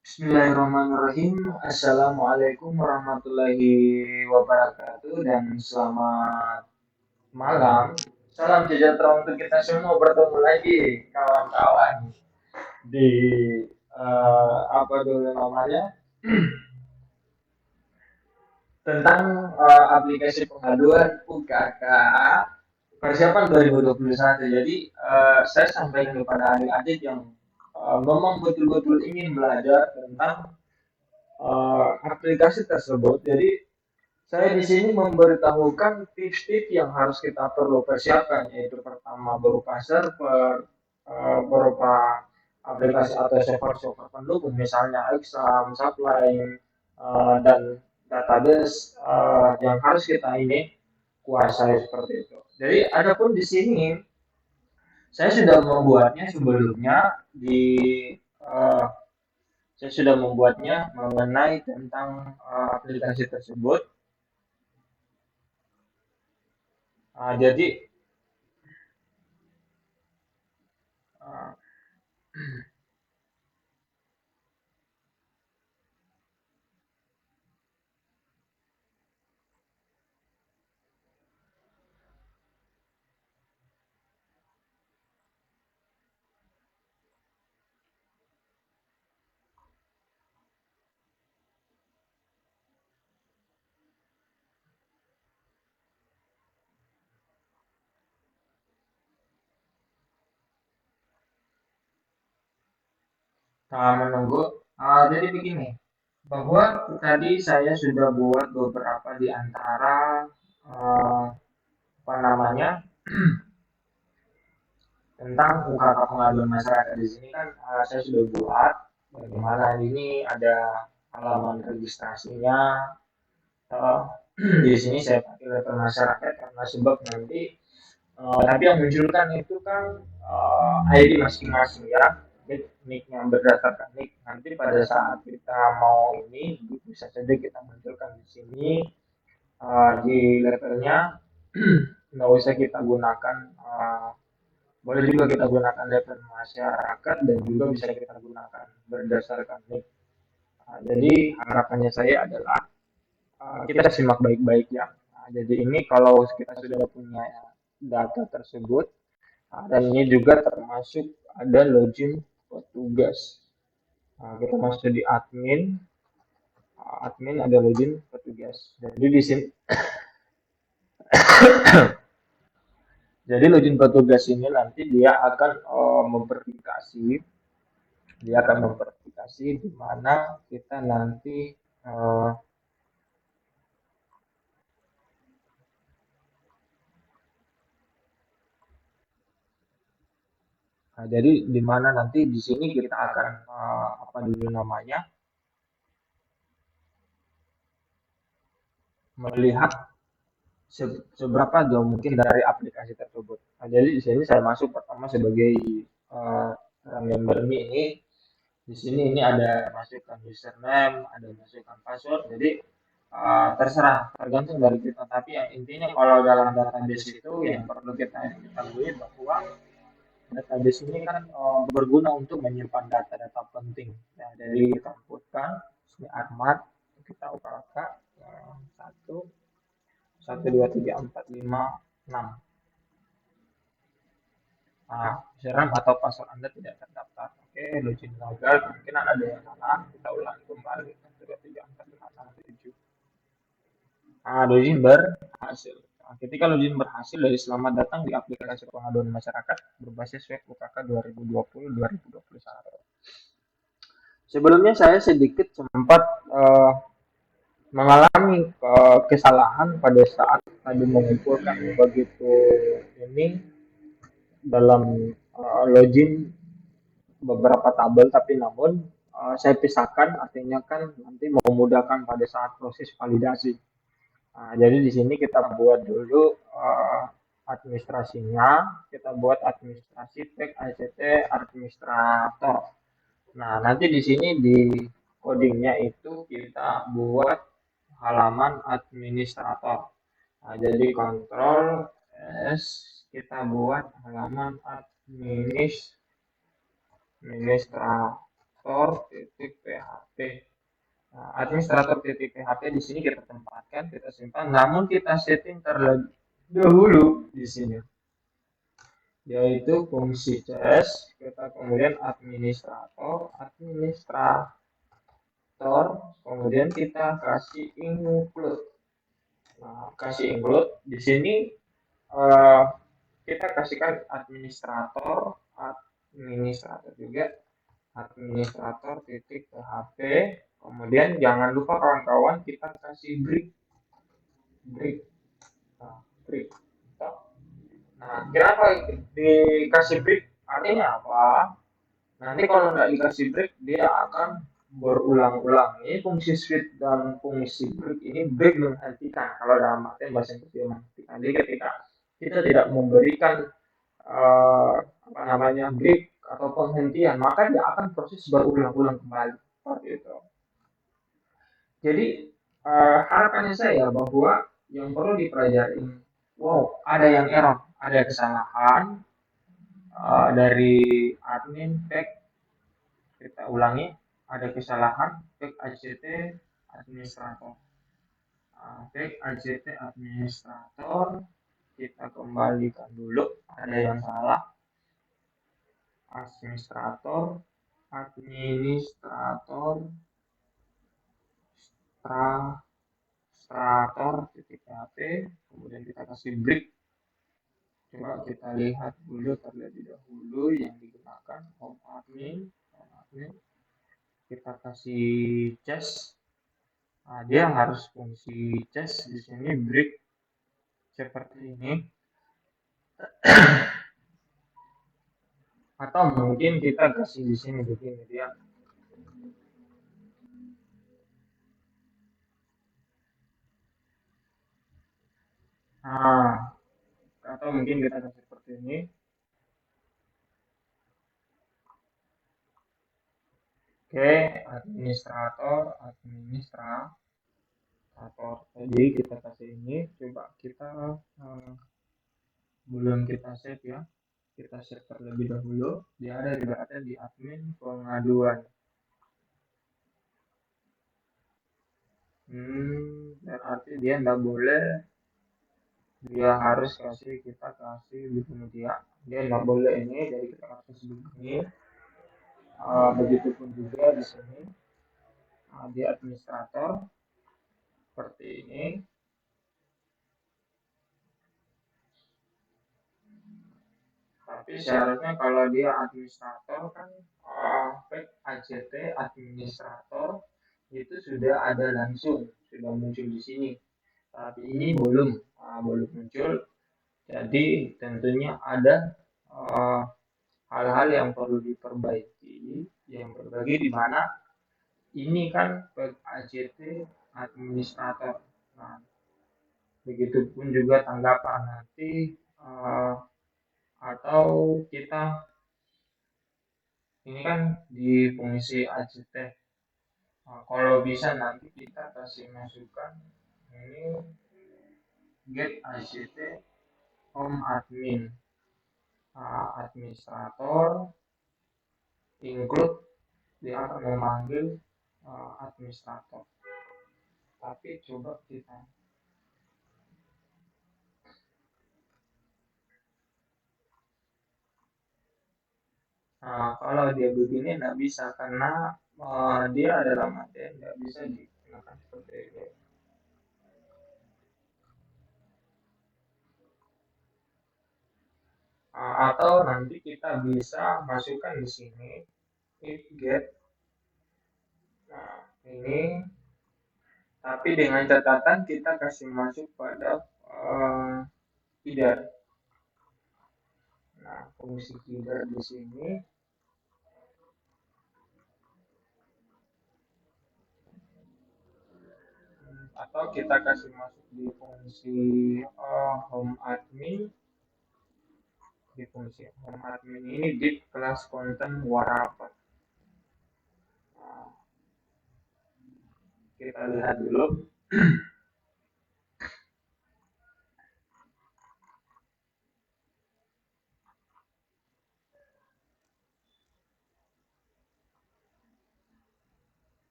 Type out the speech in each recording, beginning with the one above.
Bismillahirrahmanirrahim. Assalamualaikum warahmatullahi wabarakatuh dan selamat malam. Salam sejahtera untuk kita semua, bertemu lagi kawan-kawan di apa dulu namanya, tentang aplikasi pengaduan UKK persiapan 2021. Jadi saya sampaikan kepada adik-adik yang memang betul-betul ingin belajar tentang aplikasi tersebut. Jadi saya di sini memberitahukan tips-tips yang harus kita perlu persiapkan, yaitu pertama berupa server, berupa aplikasi atau server-server pendukung, misalnya Exam, Sublime, dan database yang harus kita ini kuasai seperti itu. Jadi adapun di sini saya sudah membuatnya sebelumnya di uh, saya sudah membuatnya mengenai tentang aplikasi tersebut. Jadi uh, menunggu. Jadi begini, bahwa tadi saya sudah buat beberapa di antara uh, apa namanya, tentang UKK pengaduan masyarakat. Di sini kan saya sudah buat bagaimana ini ada halaman registrasinya. uh, di sini saya pakai level masyarakat karena sebab nanti tapi yang munculkan itu kan ID masing-masing ya, nick yang berdasarkan nick. Nanti pada saat kita mau ini bisa saja kita munculkan di sini di levelnya. Nggak usah kita gunakan, boleh juga kita gunakan level masyarakat dan juga bisa kita gunakan berdasarkan nick. Jadi harapannya saya adalah kita simak baik-baik ya. Jadi ini kalau kita sudah punya data tersebut, dan ini juga termasuk ada login petugas. Kita masuk di admin, admin ada login petugas. Jadi di sini, jadi login petugas ini nanti dia akan memverifikasi di mana kita nanti uh, jadi di mana nanti di sini kita akan apa dulu namanya, melihat seberapa jauh mungkin dari aplikasi tersebut. Jadi di sini saya masuk pertama sebagai uh, member ini. Di sini ini ada masukkan username, ada masukkan password. Jadi terserah, tergantung dari kita. Tapi yang intinya kalau dalam database itu yang perlu kita ketahui bahwa database ini kan berguna untuk menyimpan data-data penting. Ya, jadi kita inputkan ini Ahmad, kita upakan satu satu dua tiga empat lima enam. Username atau password Anda tidak terdaftar. Oke, login gagal, mungkin ada yang salah, kita ulangi kembali. 1, 2, 3, 4, 5, 6, 7. Login berhasil. Ketika login berhasil, dari selamat datang di aplikasi pengaduan masyarakat berbasis web UKK 2020-2021. Sebelumnya saya sedikit sempat mengalami kesalahan pada saat tadi mengumpulkan begitu ini dalam login beberapa tabel, tapi namun saya pisahkan, artinya kan nanti memudahkan pada saat proses validasi. Jadi di sini kita buat dulu administrasinya, kita buat administrasi tag ACT administrator. Nah, nanti di sini di codingnya itu kita buat halaman administrator. Jadi kontrol S, kita buat halaman administrator. administrator titik php. Nah, administrator titik php di sini kita tempatkan, kita simpan, namun kita setting terlebih dahulu di sini, yaitu fungsi cs, kita kemudian administrator, kemudian kita kasih include. Nah, kasih include di sini uh, kita kasihkan administrator juga, administrator titik php, kemudian jangan lupa kawan-kawan kita kasih break break nah, break. Nah, kenapa dikasih break, artinya apa? Nanti kalau nggak dikasih break dia akan berulang-ulang. Ini fungsi switch dan fungsi break ini, break menghentikan, kalau dalam artian bahasa Inggris menghentikan. Jadi ketika kita tidak memberikan apa namanya break atau penghentian, maka dia akan proses berulang-ulang kembali seperti itu. Jadi harapannya saya bahwa yang perlu dipelajari, wow, ada yang error, ada kesalahan dari admin tag, kita ulangi, ada kesalahan tag ACT administrator, tag ACT administrator, kita kembalikan dulu, ada yang salah, administrator titik php, kemudian kita kasih break. Coba kita lihat dulu terlebih dahulu yang digunakan home admin, kita kasih chess. Nah, dia harus fungsi chess di sini break seperti ini. Atau mungkin kita kasih di sini begini dia. Nah, atau mungkin kita kasih seperti ini. Oke, administrator. Jadi kita kasih ini, coba kita belum kita save ya. Kita save terlebih dahulu. Dia ada di admin pengaduan. Berarti dia nggak boleh, dia harus kita kasih begini dia nggak boleh ini, jadi kita kasih begini. Begitupun juga di sini di administrator seperti ini. Tapi syaratnya kalau dia administrator kan ACT administrator itu sudah ada langsung, sudah muncul di sini. Tapi ini belum muncul. Jadi tentunya ada hal-hal yang perlu diperbaiki, yang berbagi di mana ini kan ACT administrator. Nah, begitupun juga tanggapan nanti atau kita ini kan di fungsi ACT. Nah, kalau bisa nanti kita kasih masukan ini get ACT home admin administrator include, dia akan memanggil administrator. Tapi coba kita kalau dia begini nggak bisa karena dia adalah materi, nggak bisa digunakan seperti ini. Atau nanti kita bisa masukkan di sini if get, nah ini, tapi dengan catatan kita kasih masuk pada feeder. Nah, fungsi feeder di sini atau kita kasih masuk di fungsi home admin. Di fungsi home admin ini di kelas konten warapat. Nah, kita lihat dulu.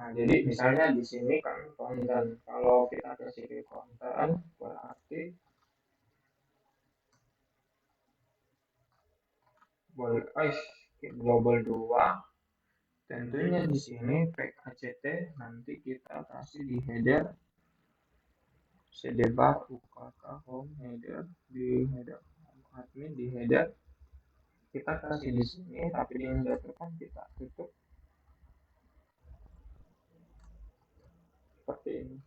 Nah, jadi misalnya di sini kan konten, kalau kita kasih ke konten berarti boleh global 2. Tentunya di sini pack ACT nanti kita kasih di header cdbar ukk home header, di header admin, di header kita kasih di sini, tapi di header kan kita tutup seperti ini.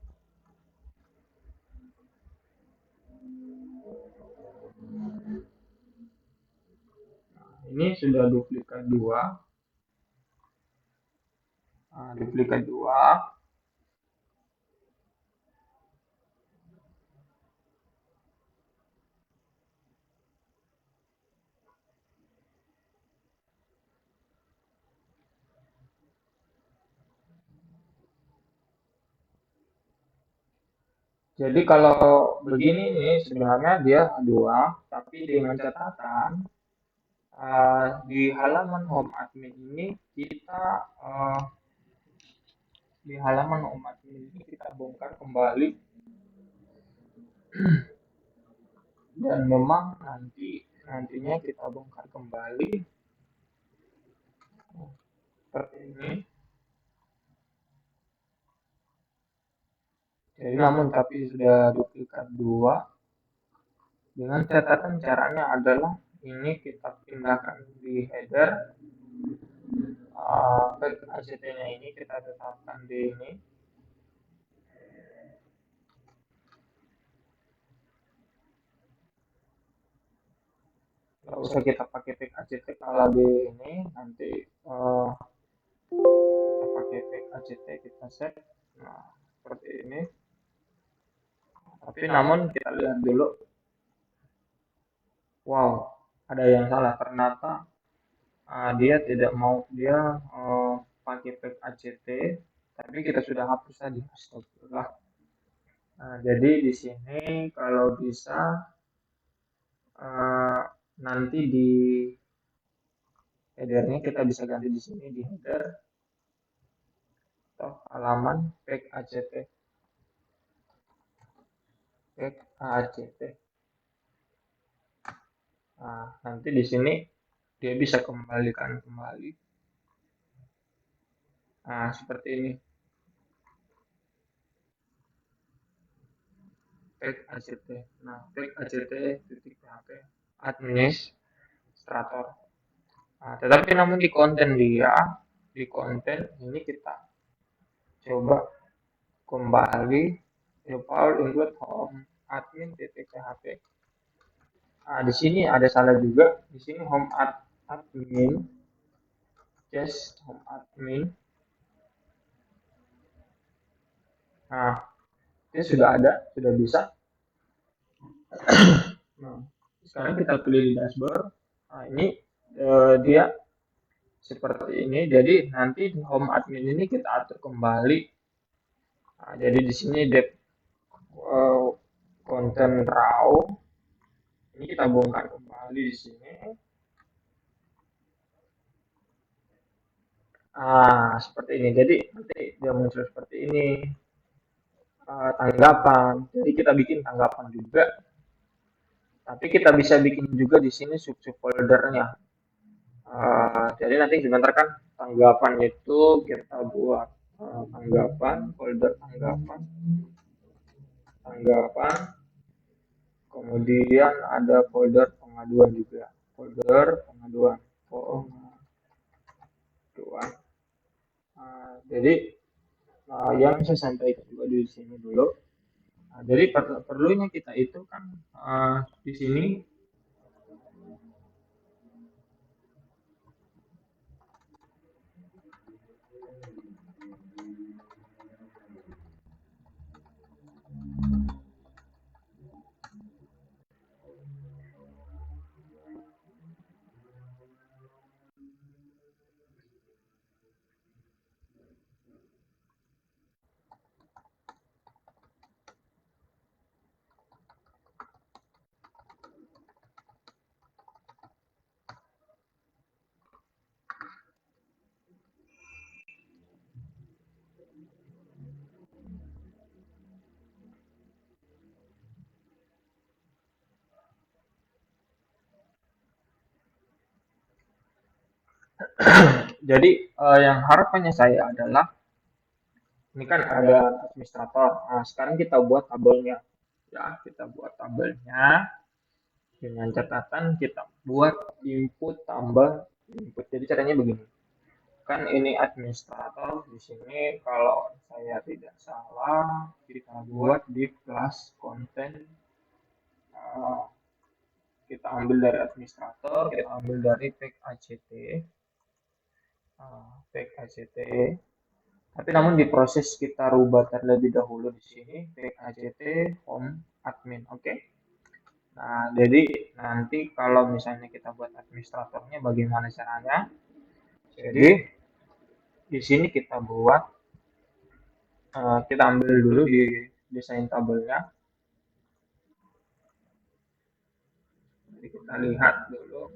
Nah, ini sudah duplikat 2. Nah, duplikat 2. Jadi kalau begini nih sebenarnya dia 2, tapi dengan catatan di halaman home admin ini kita di halaman home admin ini kita bongkar kembali, dan memang nantinya kita bongkar kembali seperti ini. Jadi namun tapi sudah duplikat 2, dengan catatan caranya adalah ini kita pindahkan di header, tag ACT-nya ini kita tetapkan di ini. Nggak usah kita pakai tag ACT kalau di ini, nanti kita pakai tag ACT, kita set. Nah, seperti ini. Tapi namun kita lihat dulu, wow, ada yang salah. Ternyata dia tidak mau, dia pakai tag ACT, tapi kita sudah hapus tadi. Astagfirullah. Nah, jadi di sini kalau bisa nanti di headernya kita bisa ganti di sini di header atau halaman pack ACT. Nah, nanti di sini dia bisa kembalikan kembali. Nah, seperti ini. Pack ACT. Nah, pack ACT titik PHP administrator. Nah, tetapi namun di konten ini kita coba kembali power include home admin titik PHP. Nah, di sini ada salah juga. Di sini home admin, just home admin. Nah, ini sudah ada, sudah bisa. Nah, sekarang kita pilih di dashboard. Nah, ini dia seperti ini. Jadi nanti di home admin ini kita atur kembali. Nah, jadi di sini konten raw ini kita bongkar kembali di sini. Seperti ini. Jadi nanti dia muncul seperti ini. Tanggapan. Jadi kita bikin tanggapan juga. Tapi kita bisa bikin juga di sini sub-sub foldernya. Jadi nanti sebentar kan tanggapan itu kita buat tanggapan, folder tanggapan, kemudian ada folder pengaduan juga, folder pengaduan. Jadi yang saya sampaikan juga di sini dulu. Jadi perlunya kita itu kan di sini Jadi yang harapannya saya adalah ini kan ada administrator. Nah, sekarang kita buat tabelnya. Ya, kita buat tabelnya dengan catatan kita buat input tambah input. Jadi caranya begini. Kan ini administrator di sini kalau saya tidak salah kita buat di kelas konten, eh, kita ambil dari administrator, kita ambil dari tag ACT, tag ACT. Tapi namun di proses kita rubah terlebih dahulu di sini tag ACT home admin, oke? Okay? Nah, jadi nanti kalau misalnya kita buat administratornya bagaimana caranya? Jadi di sini kita buat, kita ambil dulu di desain tabelnya. Jadi kita lihat dulu.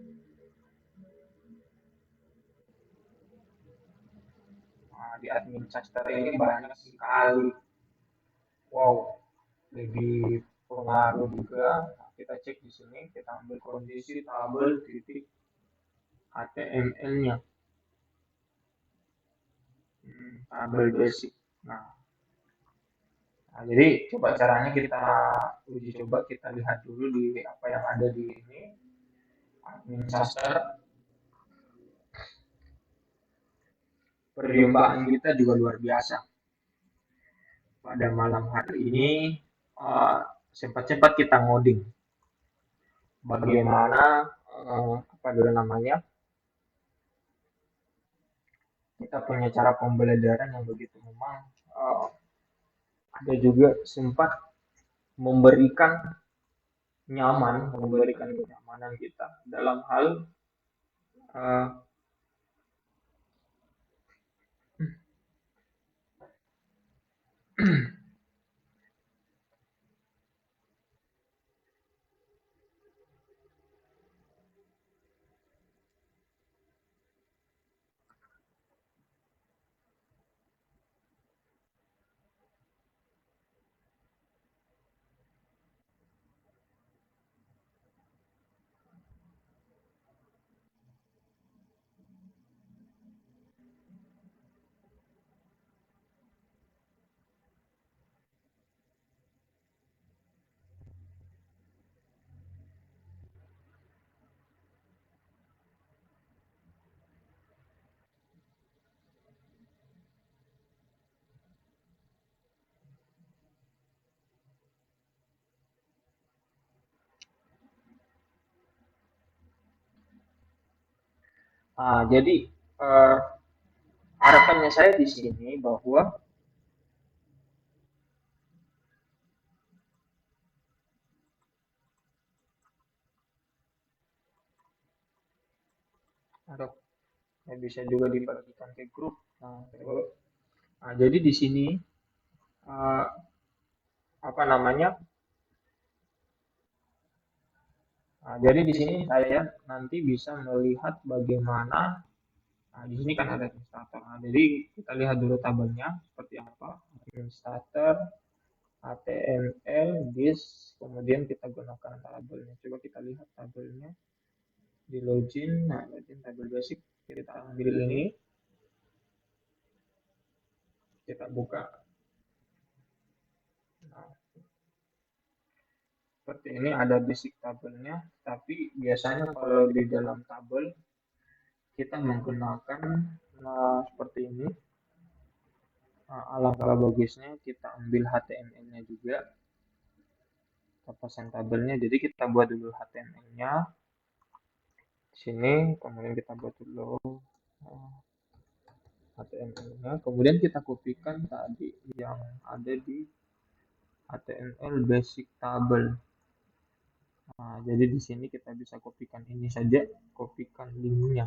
Nah, di admin Chester ini banyak sekali. Wow, lebih pengaruh juga. Nah, kita cek di sini, kita ambil kondisi tabel titik HTML-nya, tabel basic. Nah, jadi coba caranya kita uji coba, kita lihat dulu di apa yang ada di ini admin Chester. Perjumpaan kita juga luar biasa. Pada malam hari ini sempat-sempat kita ngoding bagaimana, apa dulu namanya, kita punya cara pembelajaran yang begitu memang, ada juga sempat memberikan memberikan kenyamanan kita dalam hal, uh, jadi uh, harapannya saya di sini bahwa, aduh, ya bisa juga dibagikan ke grup. Jadi di sini, uh, apa namanya? Jadi di sini saya nanti bisa melihat bagaimana. Nah, di sini kan ada administrator. Nah, jadi kita lihat dulu tabelnya seperti apa. Administrator, HTML, disk, kemudian kita gunakan tabelnya. Coba kita lihat tabelnya di login. Nah, login tabel basic. Kita ambil ini, kita buka. Nah, seperti ini ada basic tabelnya. Tapi biasanya kalau di dalam tabel kita menggunakan, seperti ini. Alangkah bagusnya kita ambil HTML-nya juga, kita pasang tabelnya. Jadi kita buat dulu HTML-nya sini, kemudian kita buat dulu HTML-nya, kemudian kita kopikan tadi yang ada di HTML basic tabel. Nah, jadi di sini kita bisa kopikan ini saja, kopikan linknya.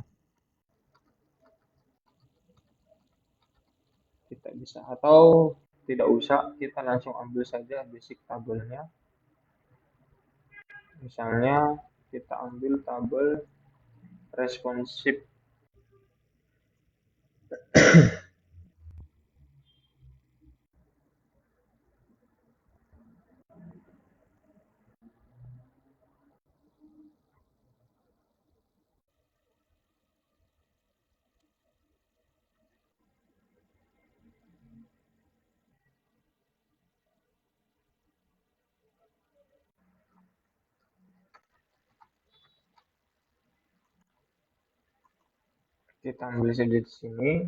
Kita bisa, atau tidak usah, kita langsung ambil saja basic tabelnya. Misalnya kita ambil tabel responsive. Kita ambil saja di sini.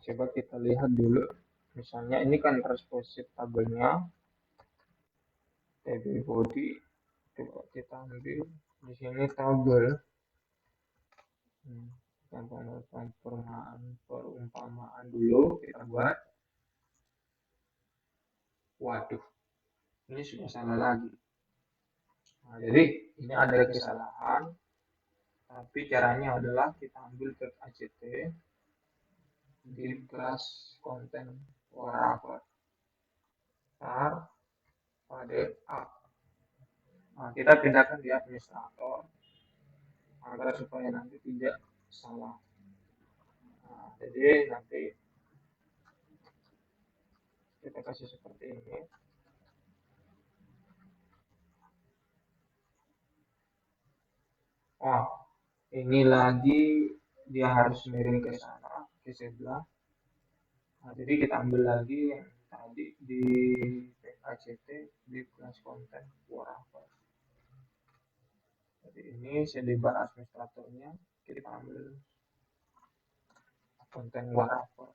Coba kita lihat dulu. Misalnya ini kan responsif tabelnya. Table body. Coba kita ambil di sini tabel. Perumpamaan dulu kita buat. Waduh, ini sudah salah lagi. Nah, jadi ini ada kesalahan, tapi caranya adalah kita ambil tag ACT di kelas konten whatever tar pada A. Nah, kita pindahkan di administrator agar supaya nanti tidak salah. Nah, jadi nanti kita kasih seperti ini. Oh, ini lagi dia harus miring ke sana, ke sebelah. Nah, jadi kita ambil lagi yang tadi di ACT di kelas konten whatever. Jadi ini selebar administratornya kita ambil konten whatever.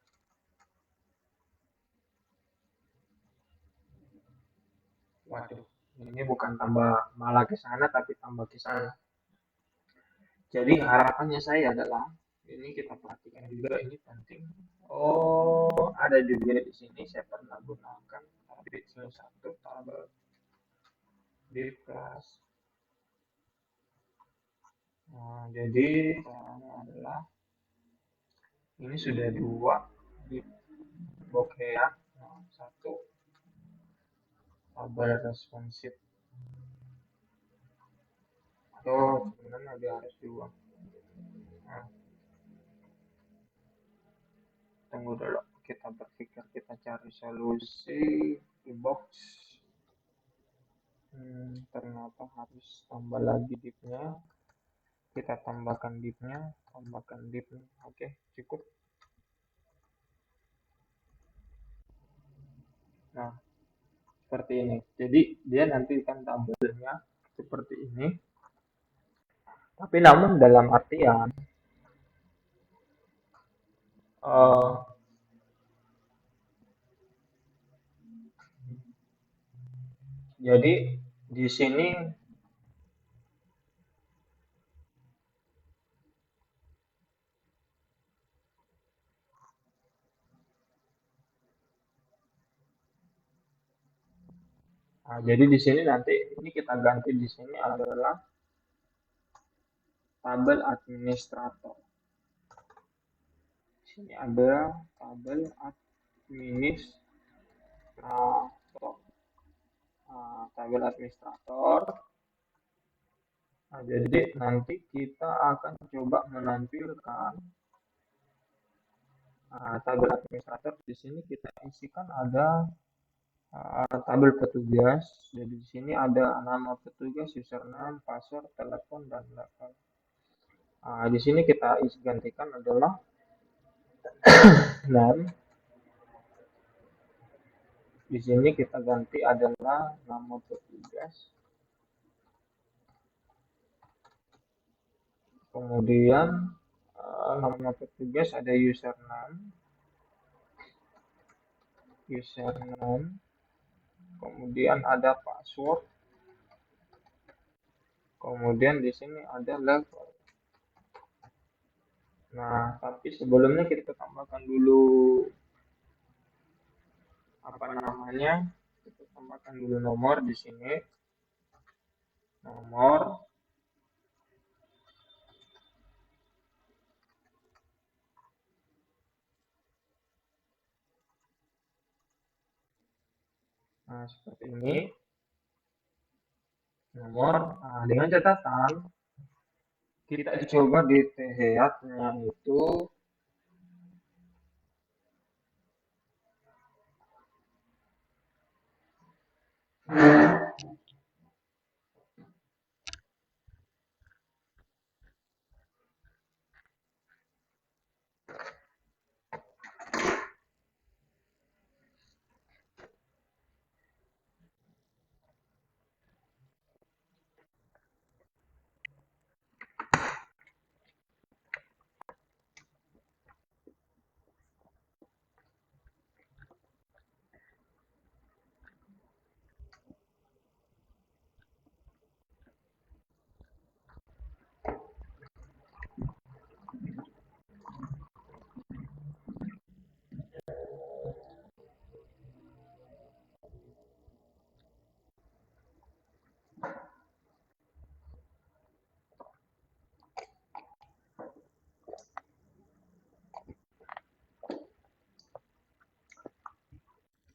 Waduh, ini bukan tambah malah ke sana tapi tambah ke sana. Jadi harapannya saya adalah ini kita perhatikan juga ini penting. Oh, ada juga di sini saya pernah gunakan tapi salah satu tabel di kelas. Nah, jadi caranya adalah ini sudah dua di bokeh, nah, satu tabel responsif atau sebenarnya dia harus dua. Nah, tunggu dulu kita berpikir kita cari solusi di box. Ternyata harus tambah lagi div-nya. Kita tambahkan div-nya, oke, cukup. Nah, seperti ini. Jadi dia nanti kan tabelnya seperti ini. Tapi namun dalam artian jadi di sini jadi di sini nanti ini kita ganti di sini adalah tabel administrator. Di sini ada tabel administrator. Tabel administrator. Nah, jadi nanti kita akan coba menampilkan tabel administrator. Di sini kita isikan ada tabel petugas. Jadi di sini ada nama petugas, username, password, telepon, dan level. Di sini kita gantikan adalah name. Di sini kita ganti adalah nama petugas. Kemudian nama petugas ada username. Kemudian ada password. Kemudian di sini ada level. Nah, tapi sebelumnya kita tambahkan dulu apa namanya? Kita tambahkan dulu nomor di sini. Nomor. Nah, seperti ini. Nomor. Nah, dengan catatan kita coba di THEAT-nya itu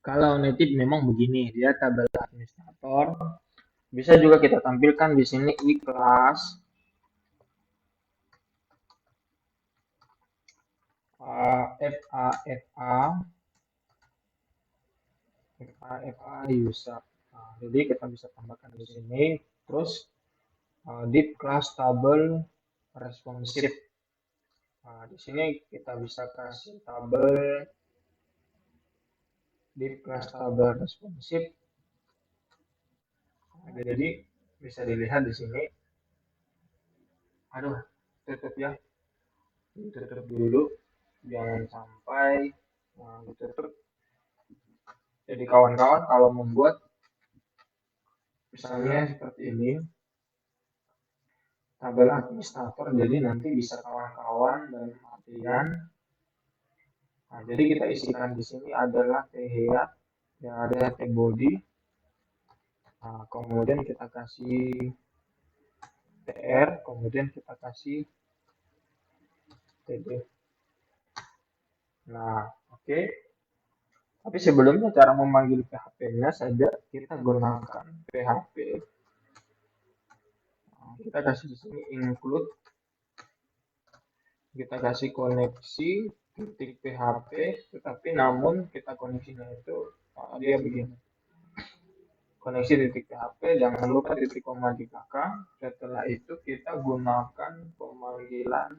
Kalau native memang begini, dia tabel administrator. Bisa juga kita tampilkan di sini ikhlas FA user. Nah, jadi kita bisa tambahkan di sini. Terus div class tabel responsive. Nah, di sini kita bisa kasih tabel div class tabel responsive. Nah, jadi bisa dilihat di sini. Aduh, tutup ya. Ditutup dulu. Jangan sampai ditutup. Jadi kawan-kawan kalau membuat misalnya seperti ini tabel administrator, jadi nanti bisa kawan-kawan dan artian. Nah, jadi kita isikan di sini adalah head, yang ada body. Nah, kemudian kita kasih tr, kemudian kita kasih td. Nah, oke. Tapi sebelumnya cara memanggil PHP-nya saja kita gunakan PHP. Nah, kita kasih di sini include, kita kasih koneksi titik PHP, tetapi namun kita koneksinya itu dia begini. Koneksi titik PHP, jangan lupa titik koma di belakang. Setelah itu kita gunakan pemanggilan.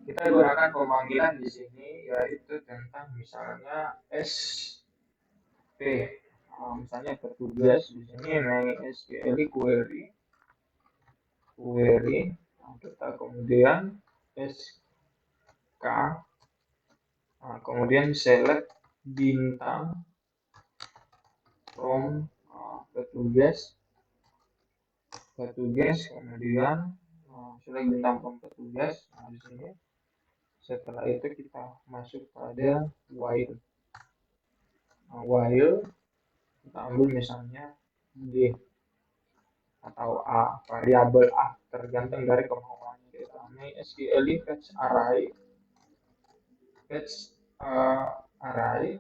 Kita gunakan pemanggilan di sini yaitu tentang misalnya SP. Misalnya bertugas di sini MySQL query, kita kemudian SK, kemudian select bintang from petugas, kemudian select bintang from petugas. Nah, di sini setelah itu kita masuk pada while. While kita ambil misalnya D atau A, variabel A, tergantung dari kemauan kita. SQL fetch array.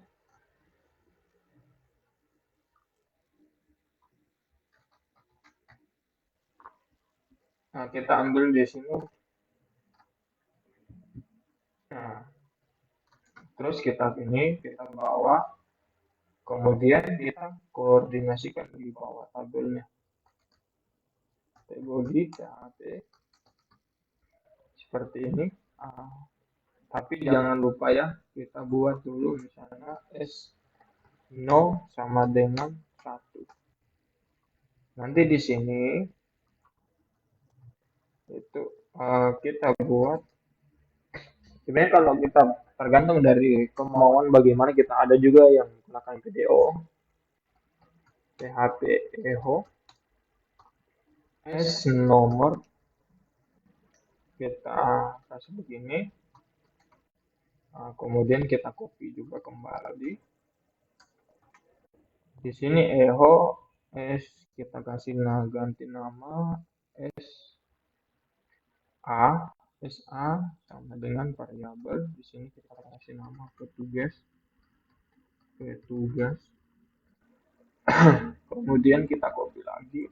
Nah, kita ambil di sini. Nah, terus kita bawa, kemudian kita koordinasikan di bawah tabelnya. Body PHP seperti ini. Tapi jangan lupa ya, kita buat dulu misalnya S0 sama dengan 1. Nanti di sini itu kita buat. Sebenarnya kalau kita tergantung dari kemauan bagaimana, kita ada juga yang menggunakan PDO, PHP echo, S nomor kita kasih begini. Kemudian kita copy juga kembali. Di sini echo S kita kasih ganti nama SA sama dengan variabel. Di sini kita kasih nama petugas. Kemudian kita copy lagi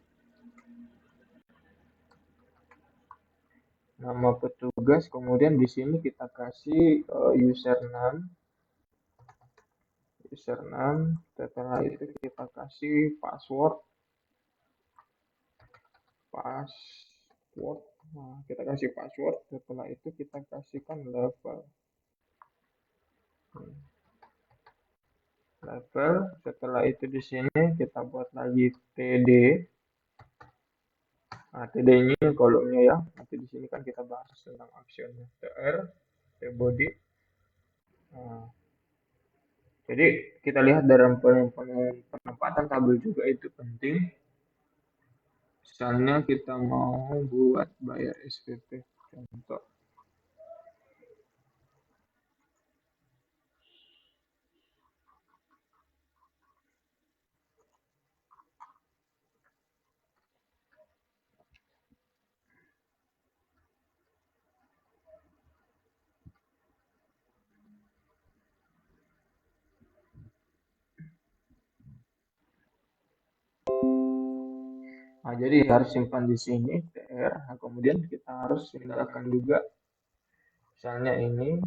nama petugas, kemudian di sini kita kasih username. Setelah itu kita kasih password. Nah, kita kasih password. Setelah itu kita kasihkan level. Setelah itu di sini kita buat lagi td. Nah, td ini kolomnya ya. Nanti di sini kan kita bahas tentang actionnya. tr, tbody. Nah, jadi kita lihat dalam penempatan tabel juga itu penting. Misalnya kita mau buat bayar SPP, contoh. Nah, jadi harus simpan di sini TR. Nah, kemudian kita harus pindahkan juga misalnya ini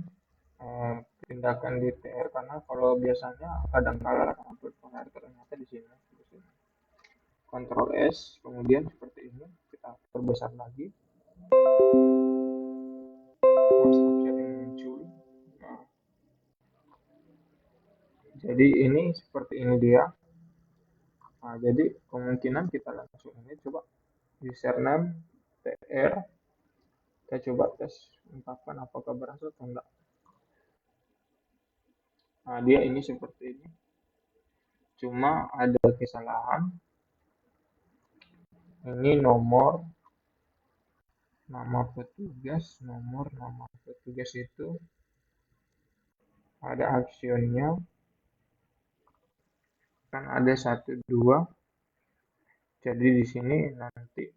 pindahkan di TR karena kalau biasanya kadang kala upload file ternyata di sini. Ctrl S, kemudian seperti ini kita perbesar lagi. Stop sharing muncul. Nah, jadi ini seperti ini dia. Nah, jadi kemungkinan kita langsung ini coba username TR, kita coba tes ungkapkan apakah berhasil atau enggak. Nah, dia ini seperti ini. Cuma ada kesalahan. Ini nama petugas itu ada aksionnya kan ada 1 2. Jadi di sini nanti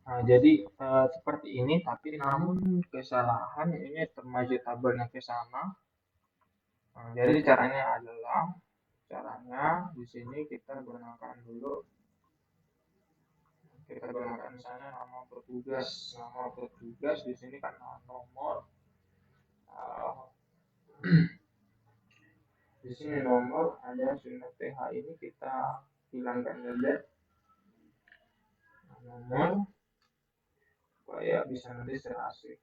jadi seperti ini tapi namun kesalahan ini termaju tabelnya ke sana. Jadi caranya di sini kita gunakan dulu misalnya nama petugas di sini kan nomor uh, di sini nomor ada sudah TH ini kita hilangkan saja nomor supaya bisa nanti serasi.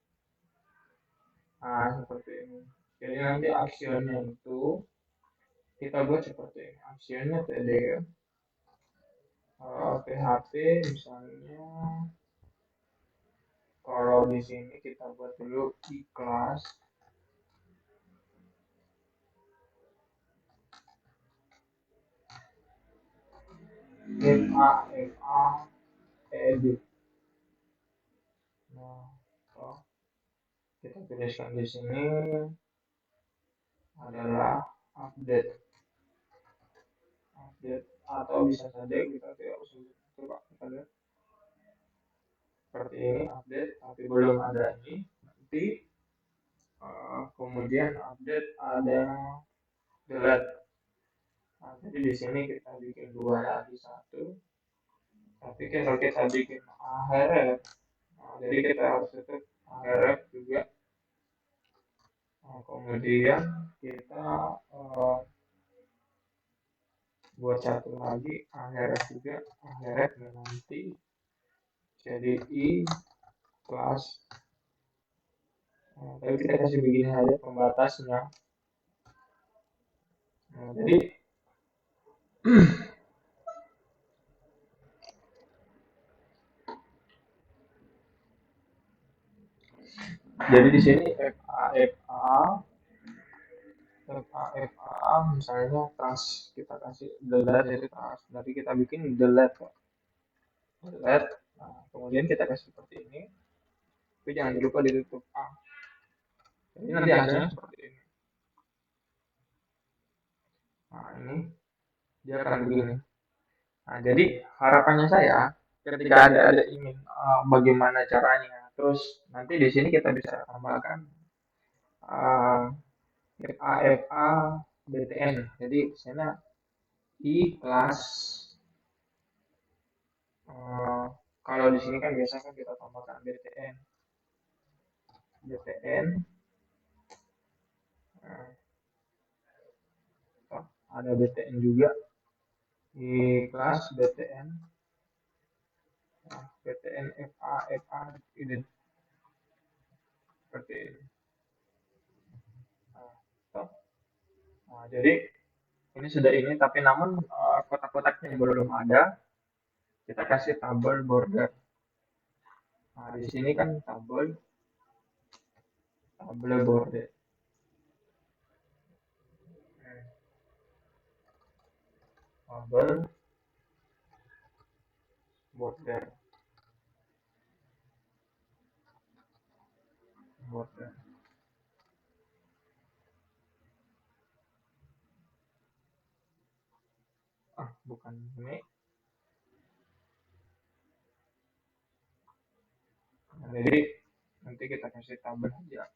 Nah seperti ini. Jadi nanti aksionnya itu kita buat seperti ini. Aksionnya tadi PHP misalnya kalau di sini kita buat dulu ikhlas FA edit. Nah, kita tuliskan di sini adalah update atau bisa saja kita tidak usah coba kita lihat seperti ini update tapi belum ada ini nanti kemudian update ada delete. Nah, jadi di sini kita bikin 2 lagi 1 tapi kalau kita bikin href jadi kita harus tutup href juga. Nah, kemudian kita buat satu lagi href juga href nanti jadi i kelas. Nah, tapi kita kasih begini aja pembatasnya. Nah, jadi di sini FA misalnya trans kita kasih delete itu trans nanti kita bikin delete. Nah, kemudian kita kasih seperti ini tapi jangan lupa ditutup A. Jadi nanti hasilnya seperti ini. Nah, ini dia akan begini. Nah, jadi harapannya saya ketika ada ingin bagaimana caranya, terus nanti di sini kita bisa tambahkan uh, FA, BTN. Jadi di sana I kelas kalau di sini kan biasa kan kita tambahkan BTN, ada BTN juga di kelas BTN, BTN FA ini seperti ini. Nah, jadi ini sudah ini, tapi namun kotak-kotaknya belum ada. Kita kasih tabel border. Nah, di sini kan tabel border. Tabel border. Bukan ini. Nah, jadi nanti kita kasih tabel aja.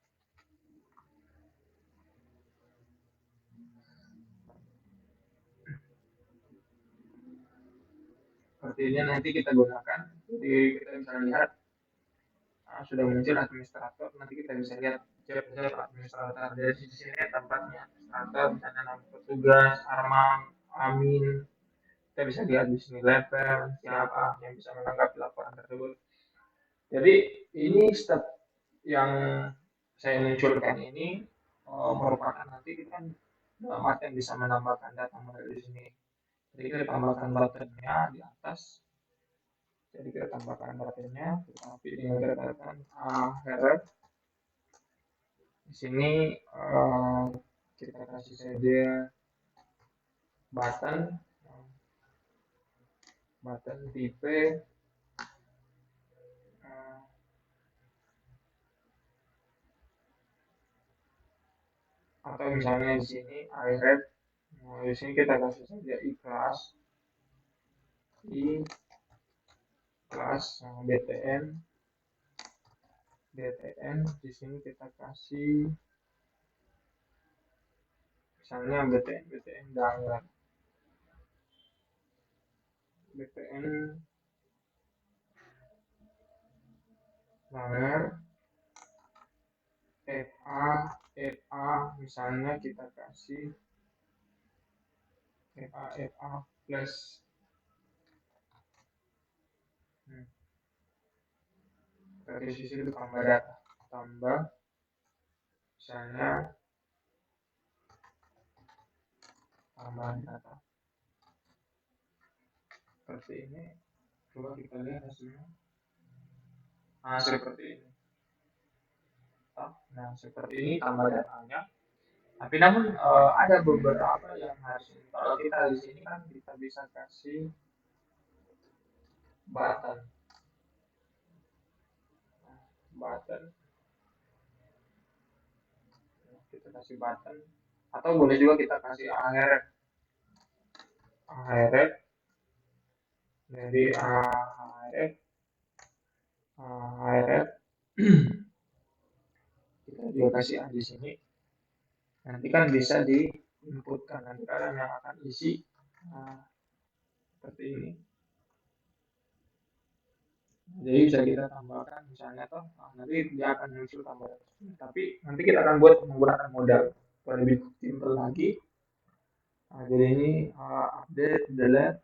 Seperti ini nanti kita gunakan. Jadi kita bisa lihat sudah muncul administrator. Nanti kita bisa lihat job administrator. Dari sini tempatnya administrator, misalnya nama petugas, armam, amin. Kita bisa lihat di sini level, siapa yang bisa menanggapi laporan tersebut. Jadi ini step yang saya munculkan ini merupakan nanti kita dalam artian bisa menambahkan data model di sini. Jadi kita tambahkan buttonnya di atas. Jadi kita tambahkan buttonnya, tetapi dengan catatan header. Di sini kita kasih saja button tipe atau misalnya di sini iRed. Nah, di sini kita kasih saja iKelas, BTN. Di sini kita kasih misalnya BTN download, BTN FA misalnya kita kasih FA plus. Dari sisi itu tambah data, misalnya tambahan data seperti ini. Coba kita lihat hasilnya. Nah, seperti ini. Nah, seperti ini tambah datanya. Tapi namun ada beberapa yang harus, kalau kita di sini kan kita bisa kasih button. Kita kasih button atau boleh juga kita kasih ahead. Jadi ahead kita juga kasih di sini. Nanti kan bisa diinputkan, nanti kalian yang akan isi seperti ini. Jadi bisa kita tambahkan misalnya nanti dia akan muncul tambahan. Tapi nanti kita akan buat menggunakan modal lebih simpel lagi. Jadi ini update, delete.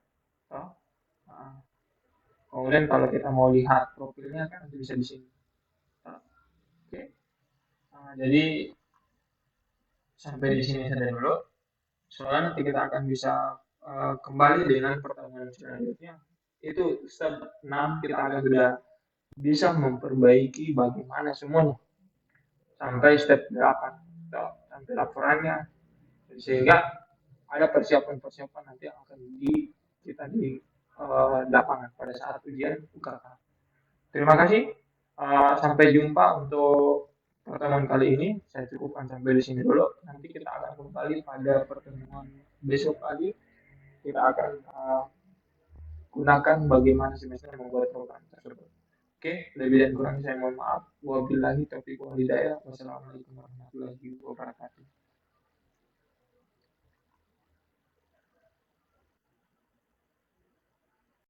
Kemudian kalau kita mau lihat profilnya kan bisa di sini. Oke. Jadi sampai di sini saja dulu. Soalnya nanti kita akan bisa kembali dengan pertemuan selanjutnya. Itu step 6 kita akan sudah bisa memperbaiki bagaimana semuanya sampai step 8 sampai laporannya, sehingga ada persiapan nanti yang akan kita di lapangan pada saat ujian UKK. Terima kasih. Sampai jumpa untuk pertemuan kali ini. Saya cukupkan sampai di sini dulu. Nanti kita akan kembali pada pertemuan besok lagi. Kita akan gunakan bagaimana semester membuat program tersebut. Oke, lebih dan kurang saya mohon maaf. Wabillahi taufiq wal hidayah. Wassalamualaikum warahmatullahi wabarakatuh.